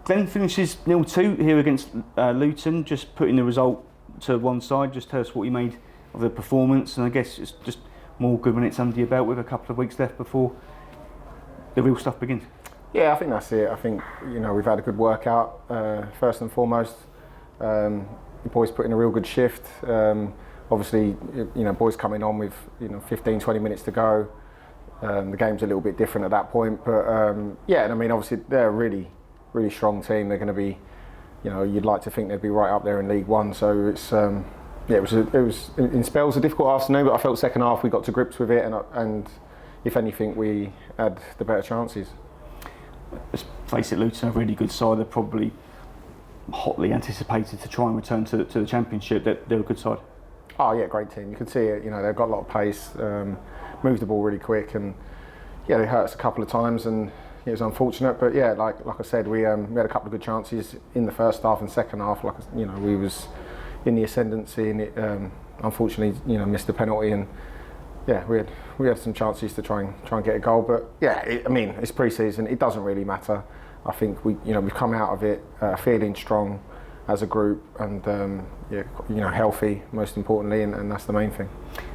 Glenn finishes 0-2 here against Luton. Just putting the result to one side, just tell us what you made of the performance, and I guess it's just more good when it's under your belt with a couple of weeks left before the real stuff begins. Yeah, I think that's it. I think we've had a good workout first and foremost. The boys put in a real good shift. Obviously, boys coming on with 15-20 minutes to go. The game's a little bit different at that point, but I mean, obviously they're a really, really strong team. They're going to be, you'd like to think they'd be right up there in League One. So it's it was in spells a difficult afternoon, but I felt second half we got to grips with it, and if anything, we had the better chances. Let's face it, Luton are a really good side. They're probably hotly anticipated to try and return to the Championship. They're a good side. Oh yeah, great team. You can see it. They've got a lot of pace, moved the ball really quick, and they hurt us a couple of times, and it was unfortunate. But yeah, like I said, we had a couple of good chances in the first half and second half. We was in the ascendancy, and it unfortunately missed the penalty, and yeah, we had some chances to try and get a goal. But yeah, it's pre-season. It doesn't really matter. I think we've come out of it feeling strong as a group, and healthy, most importantly, and that's the main thing.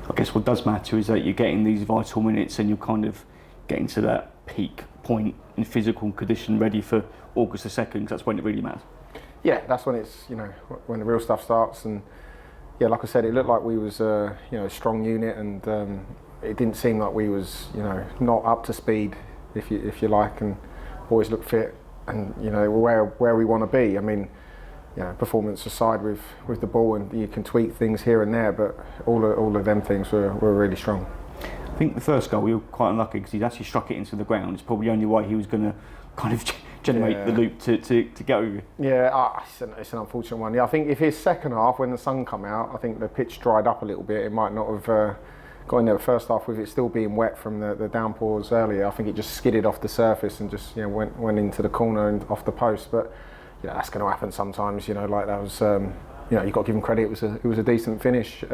I guess what does matter is that you're getting these vital minutes and you're kind of getting to that peak point in physical condition ready for August the 2nd, because that's when it really matters. Yeah, that's when it's when the real stuff starts, and yeah, like I said, it looked like we was a strong unit, and it didn't seem like we was not up to speed, if you like, and boys look fit, and where we want to be. I mean, performance aside with the ball, and you can tweak things here and there, but all of them things were really strong. I think the first goal we were quite unlucky because he'd actually struck it into the ground. It's probably the only way he was going to kind of generate the loop to get over. Yeah, it's an unfortunate one. Yeah, I think if his second half, when the sun come out, I think the pitch dried up a little bit. It might not have got in there. The first half, with it still being wet from the downpours earlier, I think it just skidded off the surface and just went into the corner and off the post. But that's going to happen sometimes. Like that was you've got to give him credit. It was a decent finish.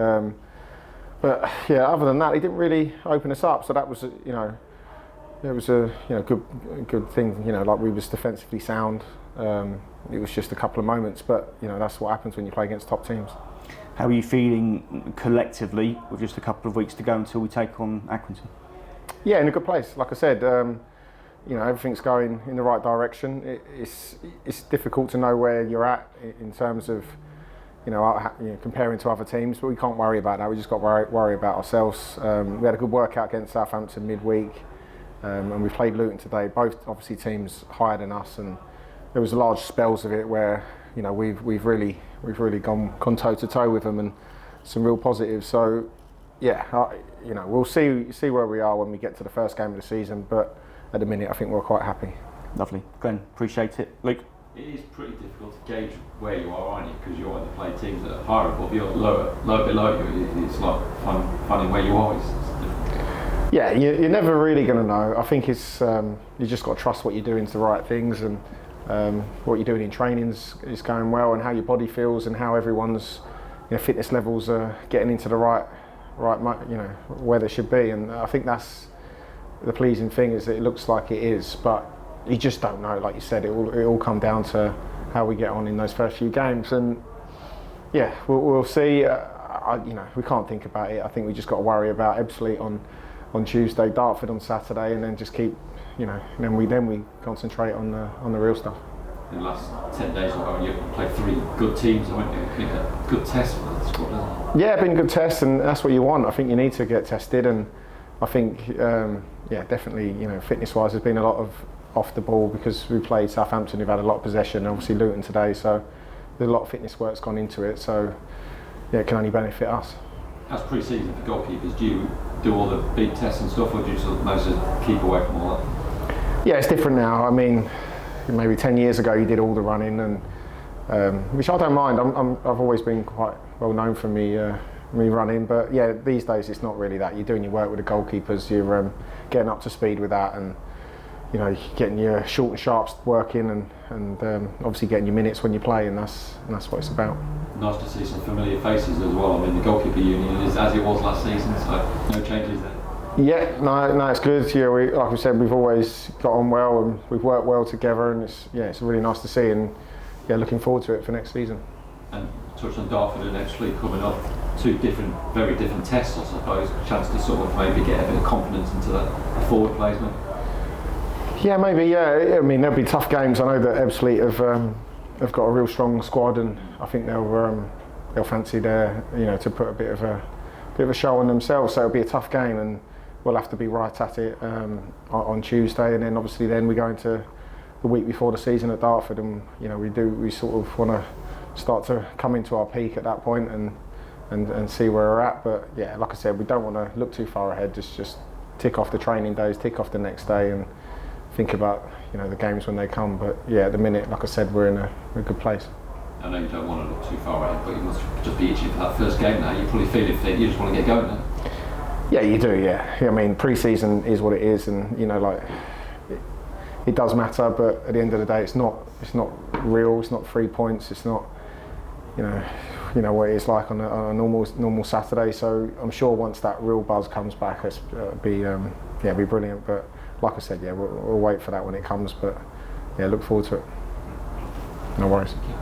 But yeah, other than that, he didn't really open us up. So that was it was a good thing. Like we was defensively sound. It was just a couple of moments, but that's what happens when you play against top teams. How are you feeling collectively with just a couple of weeks to go until we take on Accrington? Yeah, in a good place. Like I said, everything's going in the right direction. It's difficult to know where you're at in terms of comparing to other teams, but we can't worry about that. We just got to worry about ourselves. We had a good workout against Southampton midweek, and we played Luton today. Both obviously teams higher than us, and there was large spells of it where we've really gone toe to toe with them, and some real positives. So yeah, we'll see where we are when we get to the first game of the season. But at the minute, I think we're quite happy. Lovely, Glenn. Appreciate it, Luke. It is pretty difficult to gauge where you are, aren't you? Because you want to play teams that are higher above you, or lower below you. It's like finding where you are. Yeah, you're never really going to know. I think it's you just got to trust what you're doing is the right things, and what you're doing in training is going well, and how your body feels, and how everyone's fitness levels are getting into the right where they should be. And I think that's the pleasing thing, is that it looks like it is, but you just don't know. Like you said, it all come down to how we get on in those first few games, and yeah, we'll see. We can't think about it. I think we just got to worry about Ebbsfleet on Tuesday, Dartford on Saturday, and then just keep, then we concentrate on the real stuff. In the last 10 days or so, you played 3 good teams, haven't you? It's been a good test for the squad, hasn't it? Yeah, been a good test, and that's what you want. I think you need to get tested, and I think definitely fitness-wise, there's been a lot of off the ball because we played Southampton, who've had a lot of possession, obviously Luton today, so there's a lot of fitness work's gone into it, so yeah, it can only benefit us. As pre-season for goalkeepers, do you do all the big tests and stuff, or do you mostly keep away from all that? Yeah, it's different now. I mean, maybe 10 years ago you did all the running, and which I don't mind. I've always been quite well known for me running, but yeah, these days it's not really that. You're doing your work with the goalkeepers, you're getting up to speed with that, and getting your short and sharps working, and obviously getting your minutes when you play, and that's what it's about. Nice to see some familiar faces as well. I mean, the goalkeeper union is as it was last season, so no changes there. Yeah, no, it's good. Yeah, like we said, we've always got on well and we've worked well together, and it's really nice to see, and yeah, looking forward to it for next season. And touch on Dartford and next week coming up, two very different tests, I suppose. A chance to sort of maybe get a bit of confidence into that forward placement. Yeah, maybe. Yeah, I mean there'll be tough games. I know that Ebbsfleet have got a real strong squad, and I think they'll fancy to put a bit of a show on themselves. So it'll be a tough game, and we'll have to be right at it on Tuesday, and then obviously we go into the week before the season at Dartford, and we sort of want to start to come into our peak at that point and see where we're at. But yeah, like I said, we don't want to look too far ahead. Just tick off the training days, tick off the next day, and think about the games when they come. But yeah, at the minute, like I said, we're in a good place. I know you don't want to look too far ahead, but you must just be itching for that first game now. You're probably feeling fit. You just want to get going now. Yeah, you do. Yeah, I mean, pre-season is what it is, and it does matter. But at the end of the day, it's not real. It's not 3 points. It's not what it is like on a normal Saturday. So I'm sure once that real buzz comes back, it'll be brilliant. But like I said, yeah, we'll wait for that when it comes. But yeah, look forward to it. No worries.